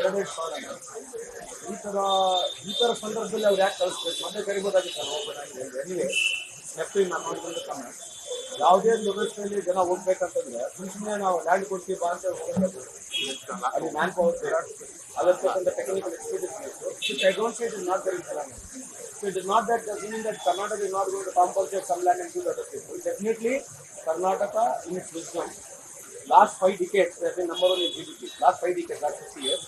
ಎರಡೆರಡು ಸಾವಿರ ಈ ತರ ಸಂದರ್ಭದಲ್ಲಿ ಅವ್ರು ಯಾಕೆ ಕಳಿಸ್ಬೇಕು ಮತ್ತೆ ಕರಿಬೋದಾಗಿತ್ತು ಎನಿವೆ ನೆಫ್ಟ್ ಕಮೆಂಟ್ ಯಾವುದೇ ಒಂದು ವ್ಯವಸ್ಥೆಯಲ್ಲಿ ಜನ ಹೋಗ್ಬೇಕಂತಂದ್ರೆ ಸುಮ್ಮನೆ ನಾವು ಲ್ಯಾಂಡ್ ಕೊಡ್ತೀವಿ ಬಾ ಅಂತ ಹೋಗಬೇಕು ಅಲ್ಲಿ ಮ್ಯಾನ್ ಪವರ್ ಅದರ್ತಕ್ಕಂಥ technical experience I don't say it is not very challenge so it is not that meaning that Karnataka is not going to compensate some land and give other people. Definitely Karnataka in its wisdom last 5 decades has been number one in GDP. Last 5 decades, last 50 years.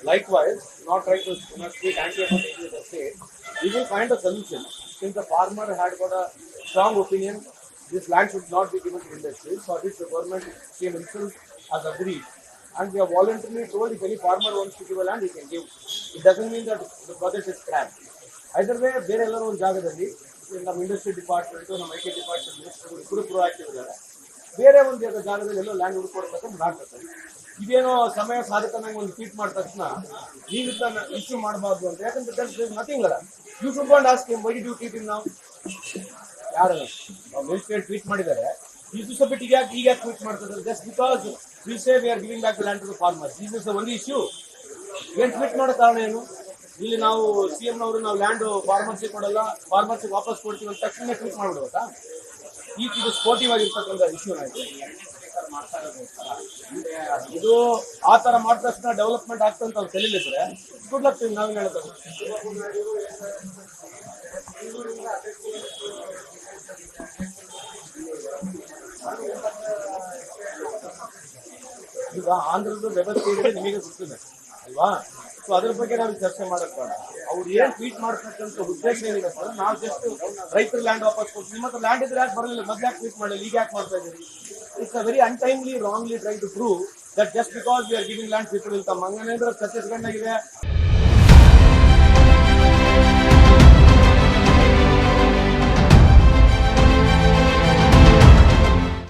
Likewise, not trying to speak anti-about the state, we will find a solution. Since the farmer had got a strong opinion, this land should not be given to industry. For this, the government came himself has agreed. And we have voluntarily told if any farmer wants to give a land, he can give. It doesn't mean that the project is scrapped. Either way, ಬೇರೆ ಎಲ್ಲರೂ ಒಂದು ಜಾಗದಲ್ಲಿ ನಮ್ಮ industry department ನಮ್ಮ I T department ಮಿನಿಸ್ಟರ್ಗಳು ಇಬ್ಬರು proactive ಇದ್ದಾರೆ ಬೇರೆ ಒಂದು ಜಾಗದಲ್ಲಿ ಎಲ್ಲೋ ಲ್ಯಾಂಡ್ ಹುಡುಕೊಡ್ಬೇಕಂತ ಮಾಡ್ತಾರೆ ಇದೇನೋ ಸಮಯ ಸಾಧಕನಾಗಿ ಒಂದು ಟ್ವೀಟ್ ಮಾಡಿದ ತಕ್ಷಣ ನೀವು ಇದನ್ನ ಇಶ್ಯೂ ಮಾಡಬಾರ್ದು ಅಂತ ಯಾಕಂದ್ರೆ ನಥಿಂಗ್ ಅಲ್ಲ you should not ask him why did you tweet him ನಾವು ಯಾರು ಮಿನಿಸ್ಟರ್ ಟ್ವೀಟ್ ಮಾಡಿದ್ದಾರೆ ಈ ದಿವಸ ಬಿಟ್ಟು ಈಗ ಟ್ವೀಟ್ ಮಾಡ್ತಿದ್ದಾರೆ just because we say we are giving back the land to the farmers this is the only issue ಏನು tweet ಮಾಡೋ ಕಾರಣ ಏನು ಇಲ್ಲಿ ನಾವು ಸಿಎಂ ನವರು ನಾವು ಲ್ಯಾಂಡ್ ಫಾರ್ಮರ್ಸಿ ಕೊಡಲ್ಲ ಫಾರ್ಮರ್ಸಿ ವಾಪಸ್ ಕೊಡ್ತೀವಿ ಅಂತ ತಕ್ಷಣ ಟ್ವೀಟ್ ಮಾಡ್ಬಿಡ್ಬೇಕಾ ಇದು ಸ್ಪೋರ್ಟಿವ್ ಆಗಿರ್ತಕ್ಕಂಥ ಇಶ್ಯೂ ಆಯ್ತು ಇದು ಆ ತರ ಮಾಡಿದ ತಕ್ಷಣ ಡೆವಲಪ್ಮೆಂಟ್ ಆಗ್ತಂತ ಅವ್ರು ತಿಳಿಲಿದ್ರೆ ಗುಡ್ ಲಕ್ ನಾವೇನು ಹೇಳ್ತಾರೆ ಈಗ ಆಂಧ್ರದ ವ್ಯವಸ್ಥೆ ಇದೆ ನಿಮಗೆ ಗೊತ್ತಿದೆ ಅಲ್ವಾ ಸೊ ಅದ್ರ ಬಗ್ಗೆ ನಾವು ಚರ್ಚೆ ಮಾಡಕ್ ಬೇಡ ಅವ್ರು ಏನ್ ಟ್ವೀಟ್ ಮಾಡ್ತಕ್ಕಂಥ ಉದ್ದೇಶ ಏನಿದೆ ಸರ್ ನಾವು ಜಸ್ಟ್ ರೈತರ ಲ್ಯಾಂಡ್ ವಾಪಸ್ ಕೊಡ್ತೀವಿ ನಿಮ್ಮ ಹತ್ರ ಲ್ಯಾಂಡ್ ಇದ್ರೆ ಯಾಕೆ ಬರಲಿಲ್ಲ ಮೊದ್ಲು ಯಾಕೆ ಟ್ವೀಟ್ ಮಾಡಲಿಲ್ಲ ಈಗ ಯಾಕೆ ಮಾಡ್ತಾ ಇದ್ದೀರಿ it's a very untimely wrongly try to prove that just because we are giving land people will come ಹಂಗೇಂದ್ರೆ ಛತ್ತೀಸ್ಗಢನಾಗಿದೆ